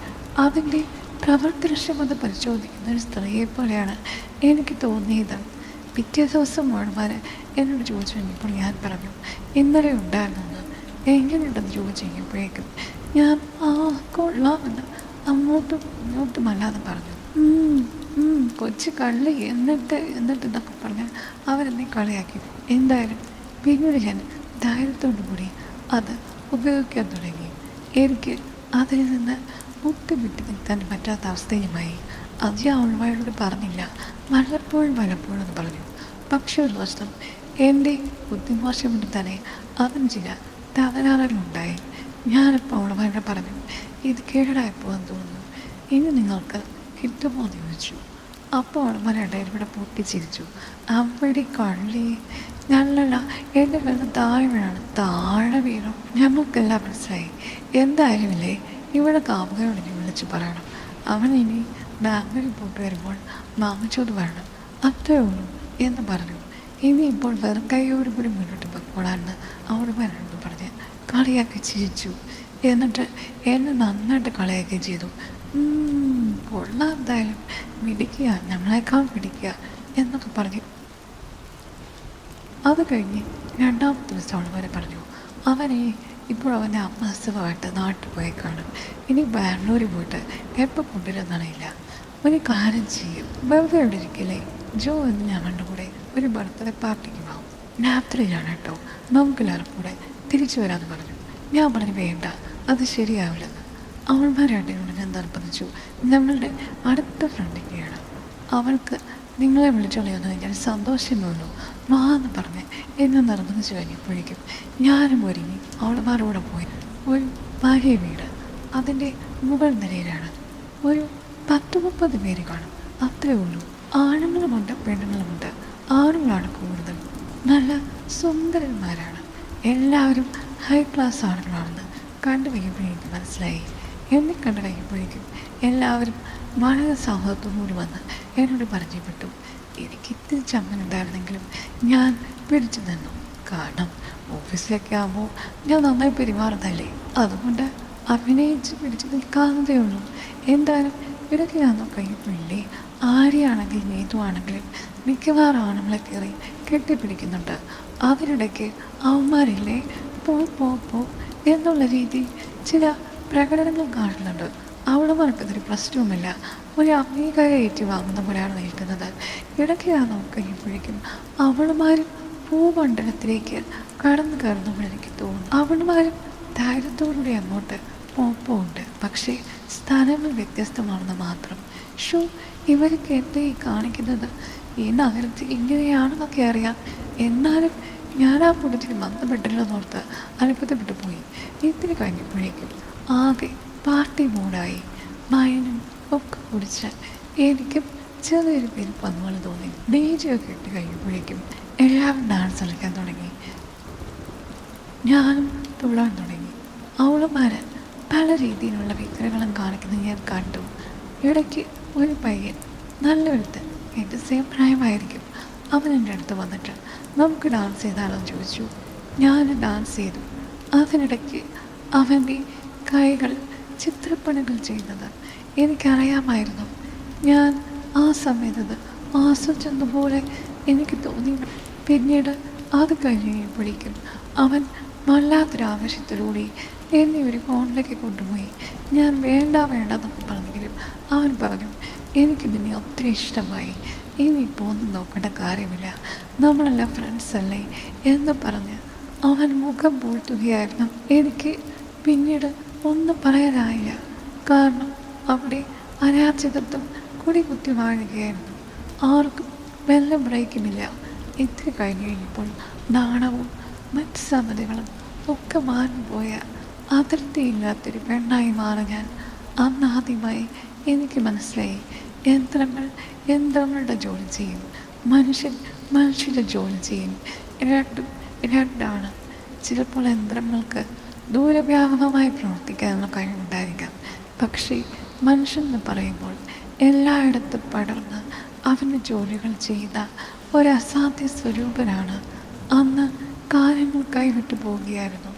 അതിൻ്റെ പ്രവർത്തനക്ഷമത പരിശോധിക്കുന്ന ഒരു സ്ത്രീയെ പോലെയാണ് എനിക്ക് തോന്നിയത്. പിറ്റേ ദിവസം മുഴുവൻ എന്നോട് ചോദിച്ചു കഴിഞ്ഞപ്പോൾ ഞാൻ പറഞ്ഞു ഇന്നലെ ഉണ്ടായിരുന്നെന്ന്. എങ്ങനെയുണ്ടെന്ന് ചോദിച്ചു കഴിഞ്ഞപ്പോഴേക്കും ഞാൻ കൊള്ളാമെന്ന് അങ്ങോട്ടും ഇങ്ങോട്ടും അല്ലാതെ പറഞ്ഞു. കൊച്ചു കള്ളി എന്നൊക്കെ പറഞ്ഞ് അവരെന്നെ കളിയാക്കി. എന്തായാലും പിന്നീട് ഞാൻ ധൈര്യത്തോടു കൂടി അത് ഉപയോഗിക്കാൻ തുടങ്ങി. എനിക്ക് അതിൽ നിന്ന് മുക്തി നിൽക്കാൻ പറ്റാത്ത അവസ്ഥയുമായി. അത് ഞാൻ അവളോട് പറഞ്ഞില്ല, വല്ലപ്പോഴും എന്ന് പറഞ്ഞു. പക്ഷെ ഒരു ദിവസം എൻ്റെ ബുദ്ധിമോശം കൊണ്ട് തന്നെ അതിന് ചില തകരാറുകളുണ്ടായി. ഞാനിപ്പോൾ അവളോട് പറഞ്ഞു ഇത് കേടായിപ്പോയെന്ന് തോന്നുന്നു, ഇനി നിങ്ങൾക്ക് കിട്ടുമോ എന്ന് ചോദിച്ചു. അപ്പോൾ അവളമാരുടെ ഇവിടെ പൊട്ടിച്ചിരിച്ചു. അവിടെ കള്ളി ഞങ്ങളല്ല, എൻ്റെ വെള്ളം താഴെ വീണു. ഞങ്ങൾക്കെല്ലാം മനസ്സിലായി. എന്തായാലും ഇല്ലേ, ഇവിടെ കാമുകയോട് ഇനി വിളിച്ച് പറയണം, അവനിനി ബാംഗ്ലൂരിൽ പോയിട്ട് വരുമ്പോൾ മാമച്ചോട് വരണം, അത്രേ ഉള്ളൂ എന്ന് പറഞ്ഞു. ഇനിയിപ്പോൾ വെറും കൈയോട് കൂടി മുന്നോട്ട് പോയിക്കോളാന്ന് അവളുമാരോട് പറഞ്ഞ് കളിയാക്കി ചിരിച്ചു. എന്നിട്ട് എന്നെ നന്നായിട്ട് കളിയാക്കി ചെയ്തു. കൊള്ളാം, എന്തായാലും പിടിക്കുക, നമ്മളെക്കാൾ പിടിക്കുക എന്നൊക്കെ പറഞ്ഞു. അത് കഴിഞ്ഞ് രണ്ടാമത്തെ ദിവസം അവളുമാരെ പറഞ്ഞു, അവനെ ഇപ്പോൾ അവൻ്റെ അമ്മ അസുഖമായിട്ട് നാട്ടിൽ പോയി കാണും. ഇനി ബാംഗ്ലൂരിൽ പോയിട്ട് എപ്പോൾ കൊണ്ടുവരുന്നറിയില്ല. ഒരു കാര്യം ചെയ്യും, വെറുതെ ഇവിടെ ഇരിക്കില്ലേ, ജോ എന്ന് ഞങ്ങളുടെ കൂടെ ഒരു ബർത്ത്ഡേ പാർട്ടിക്ക് പോകാം. രാത്രിയിലാണ് കേട്ടോ, നമുക്കെല്ലാവരും കൂടെ തിരിച്ചു വരാമെന്ന് പറഞ്ഞു. ഞാൻ പറഞ്ഞു വേണ്ട, അത് ശരിയാവില്ലെന്ന്. അവൾമാർ രണ്ടിനോട് ഞാൻ നിർബന്ധിച്ചു. നമ്മളുടെ അടുത്ത ഫ്രണ്ടിനെയാണ്, അവൾക്ക് നിങ്ങളെ വിളിച്ചോളി വന്നു കഴിഞ്ഞാൽ സന്തോഷം തോന്നുന്നു, വാ എന്ന് പറഞ്ഞ് എന്നെ നിർബന്ധിച്ചു കഴിഞ്ഞപ്പോഴേക്കും ഞാനും ഒരുങ്ങി അവളുമാരോടെ പോയി. ഒരു പഴയ വീട്, അതിൻ്റെ മുകൾ നിലയിലാണ്. ഒരു 10-30 പേര് കാണും, അത്രേ ഉള്ളൂ. ആണുങ്ങളുമുണ്ട് പെണ്ണുങ്ങളുമുണ്ട്. ആണുങ്ങളാണ് കൂടുതൽ. നല്ല സുന്ദരന്മാരാണ്. എല്ലാവരും ഹൈ ക്ലാസ് ആളുകളാണെന്ന് കണ്ടു കഴിയുമ്പോഴേക്കും മനസ്സിലായി. എന്നെ കണ്ടു കഴിയുമ്പോഴേക്കും എല്ലാവരും വളരെ സൗഹൃദത്തോടുകൂടി വന്ന് എന്നോട് പരിചയപ്പെട്ടു. എനിക്ക് ഇത്തിരി ചമ്മനുണ്ടായിരുന്നെങ്കിലും ഞാൻ പിടിച്ചു നിന്നു. കാരണം ഓഫീസിലൊക്കെ ആകുമ്പോൾ ഞാൻ നന്നായി പെരുമാറുന്നതല്ലേ, അതുകൊണ്ട് അഭിനയിച്ച് പിടിച്ചു നിൽക്കാവുന്നതേ ഉള്ളൂ. എന്തായാലും ഇടയ്ക്ക് ഞാൻ നോക്കിയപ്പോഴില്ലേ, ആരെയാണെങ്കിലും ഏതുവാണെങ്കിലും മിക്കവാറും ആണുങ്ങളെ കയറി കെട്ടിപ്പിടിക്കുന്നുണ്ട്. അതിനിടയ്ക്ക് അവന്മാരില്ലേ പോ എന്നുള്ള രീതി ചില പ്രകടനങ്ങൾ കാണുന്നുണ്ട്. അവളുമാർക്കതൊരു പ്രശ്നവുമില്ല, ഒരു അംഗീകാരം ഏറ്റുവാങ്ങുന്ന പോലെയാണ് നിൽക്കുന്നത്. ഇടയ്ക്ക് ഞാൻ നോക്കിയപ്പോഴേക്കും അവളുമാരും ഭൂമണ്ഡലത്തിലേക്ക് കടന്നു കയറുന്നപ്പോൾ എനിക്ക് തോന്നുന്നു അവളുമാരും ധൈര്യത്തോടുകൂടി അങ്ങോട്ട് പോപ്പുണ്ട്. പക്ഷേ സ്ഥലങ്ങൾ വ്യത്യസ്തമാണെന്ന് മാത്രം. ഇവരൊക്കെ എന്താ ഈ കാണിക്കുന്നത്? ഈ നഗരത്തിൽ ഇങ്ങനെയാണെന്നൊക്കെ അറിയാം, എന്നാലും ഞാൻ ആ കൂട്ടത്തിൽ ബന്ധപ്പെട്ടല്ലോ എന്നോർത്ത് അത്ഭുതപ്പെട്ടു പോയി. ഇത്തിരി കഴിഞ്ഞപ്പോഴേക്കും ആകെ പാർട്ടി മൂടായി. മയനും ഒക്കെ കുടിച്ച് എനിക്കും ചെറിയൊരു പെരുപ്പ് വന്നുപോലെ തോന്നി. DJ ഒക്കെ ഇട്ട് കഴിയുമ്പോഴേക്കും എല്ലാവരും ഡാൻസ് കളിക്കാൻ തുടങ്ങി. ഞാനും തുള്ളാൻ തുടങ്ങി. അവളുമാർ പല രീതിയിലുള്ള വിക്രകളും കാണിക്കുന്നത് ഞാൻ കണ്ടു. ഇടയ്ക്ക് ഒരു പയ്യൻ, നല്ലൊരുത്തൻ, എൻ്റെ സെയിം പ്രായമായിരിക്കും, അവൻ എൻ്റെ അടുത്ത് വന്നിട്ട് നമുക്ക് ഡാൻസ് ചെയ്താലോ ചോദിച്ചു. ഞാൻ ഡാൻസ് ചെയ്തു. അതിനിടയ്ക്ക് അവൻ്റെ കൈകൾ ചിത്രപ്പണികൾ ചെയ്യുന്നത് എനിക്കറിയാമായിരുന്നു. ഞാൻ ആ സമയത്ത് ആസ്വദിച്ചതുപോലെ എനിക്ക് തോന്നി. പിന്നീട് അത് കഴിഞ്ഞപ്പോഴേക്കും അവൻ വല്ലാത്തൊരാവശ്യത്തിലൂടെ എന്നെ ഒരു ഫോണിലേക്ക് കൊണ്ടുപോയി. ഞാൻ വേണ്ടെന്നൊക്കെ പറഞ്ഞെങ്കിലും അവൻ പറഞ്ഞു, എനിക്ക് നിന്നെ ഒത്തിരി ഇഷ്ടമായി, ഇനിയിപ്പോൾ ഒന്നും നോക്കേണ്ട കാര്യമില്ല, നമ്മളെല്ലാം ഫ്രണ്ട്സ് അല്ലേ എന്ന് പറഞ്ഞ് അവൻ മുഖം പൂഴ്ത്തുകയായിരുന്നു. എനിക്ക് പിന്നീട് ഒന്നും പറയാനായില്ല. കാരണം അവിടെ അരാജകത്വം കുടികുത്തി വാഴുകയായിരുന്നു. ആർക്കും വെള്ളം ബ്രേക്കുമില്ല. ഇത്തിരി കഴിഞ്ഞ് കഴിഞ്ഞപ്പോൾ നാണവും മറ്റ് സമ്മതികളും ഒക്കെ മാറിപ്പോയ അതിർത്തിയില്ലാത്തൊരു പെണ്ണായി മാറി ഞാൻ. അന്നാദ്യമായി എനിക്ക് മനസ്സിലായി, യന്ത്രങ്ങളുടെ ജോലി ചെയ്യും, മനുഷ്യരുടെ ജോലി ചെയ്യും. രണ്ടാണ്. ചിലപ്പോൾ യന്ത്രങ്ങൾക്ക് ദൂരവ്യാപകമായി പ്രവർത്തിക്കാനുള്ള കഴിവുണ്ടായിരിക്കാം. പക്ഷേ മനുഷ്യനെന്ന് പറയുമ്പോൾ എല്ലായിടത്തും പടർന്ന് അവൻ്റെ ജോലികൾ ചെയ്ത ഒരസാധ്യ സ്വരൂപനാണ്. അന്ന് കാര്യങ്ങൾ കൈവിട്ടു പോവുകയായിരുന്നു.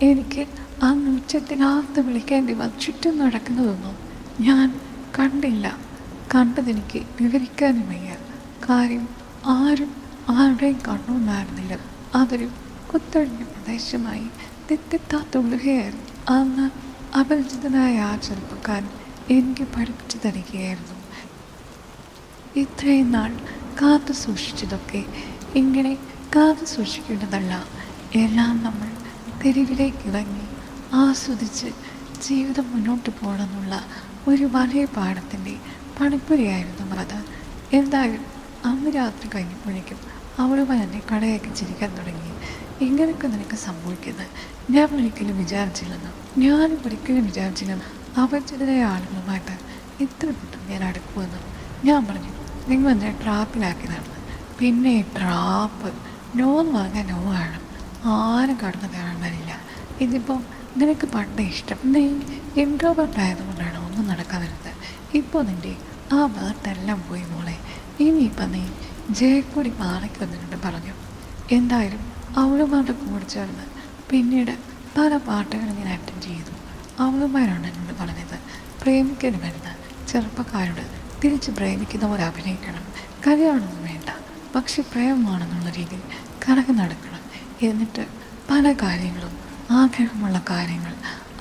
എനിക്ക് അന്ന് ഉച്ചത്തിനകത്ത് വിളിക്കേണ്ടി വന്ന് ചുറ്റും നടക്കുന്നതൊന്നും ഞാൻ കണ്ടില്ല. കണ്ടതെനിക്ക് വിവരിക്കാനും വയ്യ. കാര്യം ആരുടെയും കണ്ണൊന്നായിരുന്നില്ല. അതൊരു കുത്തൊഴിഞ്ഞ പ്രദേശമായി തെറ്റിത്താത്തുള്ളുകയായിരുന്നു. അന്ന് അപരിചിതനായ ആ ചെറുപ്പക്കാരൻ എനിക്ക് പഠിപ്പിച്ചു തരികയായിരുന്നു. ഇത്രയും നാൾ കാത്തു സൂക്ഷിച്ചതൊക്കെ ഇങ്ങനെ കാത്തു സൂക്ഷിക്കേണ്ടതല്ല. എല്ലാം നമ്മൾ തെരുവിലേക്ക് ഇറങ്ങി ആസ്വദിച്ച് ജീവിതം മുന്നോട്ട് പോകണമെന്നുള്ള ഒരു വലിയ പാഠത്തിൻ്റെ പണിപ്പുരയായിരുന്നു അത്. എന്തായാലും അന്ന് രാത്രി കഴിഞ്ഞപ്പോഴേക്കും അവളുമായി എന്നെ കടയൊക്കെ ചിരിക്കാൻ തുടങ്ങി. ഇങ്ങനെയൊക്കെ നിനക്ക് സംഭവിക്കുന്നത് ഞാൻ ഒരിക്കലും വിചാരിച്ചില്ലെന്ന്. ഞാനും ഒരിക്കലും വിചാരിച്ചില്ലെന്ന് അപരിചിതരായ ആളുകളുമായിട്ട് ഇത്ര പെട്ടെന്ന് ഞാൻ അടുക്കുമെന്ന്. ഞാൻ പറഞ്ഞു, നിങ്ങൾ എന്നെ ട്രാപ്പിലാക്കിയതാണ്. പിന്നെ ട്രാപ്പ് നോ എന്ന് പറഞ്ഞാൽ നോ ആണ്, ആരും കടന്നു കയറാൻ വരില്ല. ഇതിപ്പോൾ നിനക്ക് പണ്ടേ ഇഷ്ടം, നീ ഇൻട്രോവേർട്ട് ആയതുകൊണ്ടാണ് ഒന്നും നടക്കാൻ വരുന്നത്. ഇപ്പോൾ നിൻ്റെ ആ ബർത്തെല്ലാം പോയി മോളെ. ഇനിയിപ്പം നീ ജയക്കൂടി മാറിക്കൊന്നിട്ട് പറഞ്ഞു. എന്തായാലും അവളുമാരുടെ കൂടെ ചേർന്ന് പിന്നീട് പല പാട്ടുകൾ ഞാൻ അറ്റൻഡ് ചെയ്തു. അവളുമാരാണ് എന്നോട് പറഞ്ഞത്, പ്രേമിക്കന് വരുന്ന ചെറുപ്പക്കാരോട് തിരിച്ച് പ്രേമിക്കുന്നവർ അഭിനയിക്കണം, കല്യാണമൊന്നും വേണ്ട, പക്ഷെ പ്രേമമാണെന്നുള്ള രീതിയിൽ കറങ്ങി നടക്കണം. എന്നിട്ട് പല കാര്യങ്ങളും ആഗ്രഹമുള്ള കാര്യങ്ങൾ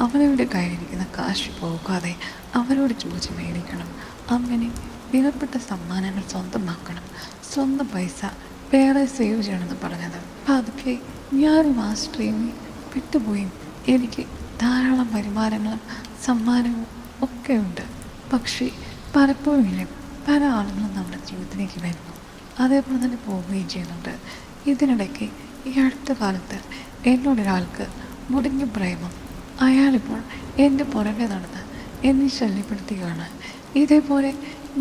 അവരവരുടെ കയ്യിലിരിക്കുന്ന കാശ് പോകാതെ അവരോട് ചോദിച്ച് മേടിക്കണം. അങ്ങനെ വിലപ്പെട്ട സമ്മാനങ്ങൾ സ്വന്തമാക്കണം, സ്വന്തം പൈസ വേറെ സേവ് ചെയ്യണമെന്ന് പറഞ്ഞത്. പതുക്കെ ഞാനും ആ സ്ട്രീമിൽ വിട്ടുപോയി. എനിക്ക് ധാരാളം വരുമാനങ്ങളും സമ്മാനവും ഒക്കെ ഉണ്ട്. പക്ഷേ പലപ്പോഴും പല ആളുകളും നമ്മുടെ ജീവിതത്തിലേക്ക് വരുന്നു, അതേപോലെ തന്നെ പോവുകയും ചെയ്യുന്നുണ്ട്. ഇതിനിടയ്ക്ക് ഈ അടുത്ത കാലത്ത് എന്നോടൊരാൾക്ക് മുടങ്ങിയ പ്രേമം, അയാളിപ്പോൾ എൻ്റെ പുറമെ നടന്ന് എന്നെ ശല്യപ്പെടുത്തുകയാണ്. ഇതേപോലെ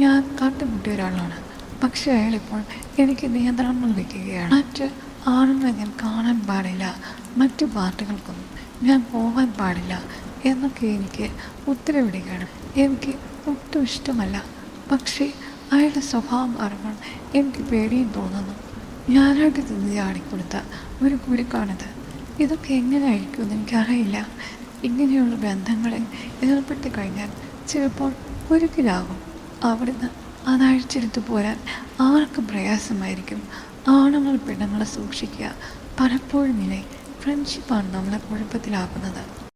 ഞാൻ കണ്ടുമുട്ടിയ ഒരാളാണ്, പക്ഷെ അയാളിപ്പോൾ എനിക്ക് നിയന്ത്രണങ്ങൾ വയ്ക്കുകയാണ്. മറ്റ് ആണുങ്ങളെ ഞാൻ കാണാൻ പാടില്ല, മറ്റു പാർട്ടികൾക്കൊന്നും ഞാൻ പോകാൻ പാടില്ല എന്നൊക്കെ എനിക്ക് ഉത്തരവിടുകയാണ്. എനിക്ക് ഒട്ടും ഇഷ്ടമല്ല. പക്ഷേ അയാളുടെ സ്വഭാവം അറിയുമ്പോൾ എനിക്ക് പേടിയും തോന്നുന്നു. ഞാനായിട്ട് തിന്ന് ചാടിക്കൊടുത്ത ഒരു കുരുക്കാണിത്. ഇതൊക്കെ എങ്ങനെയായിരിക്കുമെന്ന് എനിക്കറിയില്ല. ഇങ്ങനെയുള്ള ബന്ധങ്ങളിൽ ഏർപ്പെട്ട് കഴിഞ്ഞാൽ ചിലപ്പോൾ കുരുക്കിലാകും. അവിടുന്ന് അതഴിച്ചെടുത്തു പോരാൻ ആർക്കും പ്രയാസമായിരിക്കും. ആണുങ്ങൾ പെണ്ണുങ്ങളെ സൂക്ഷിക്കുക. പലപ്പോഴും ഫ്രണ്ട്ഷിപ്പാണ് നമ്മളെ കുഴപ്പത്തിലാക്കുന്നത്.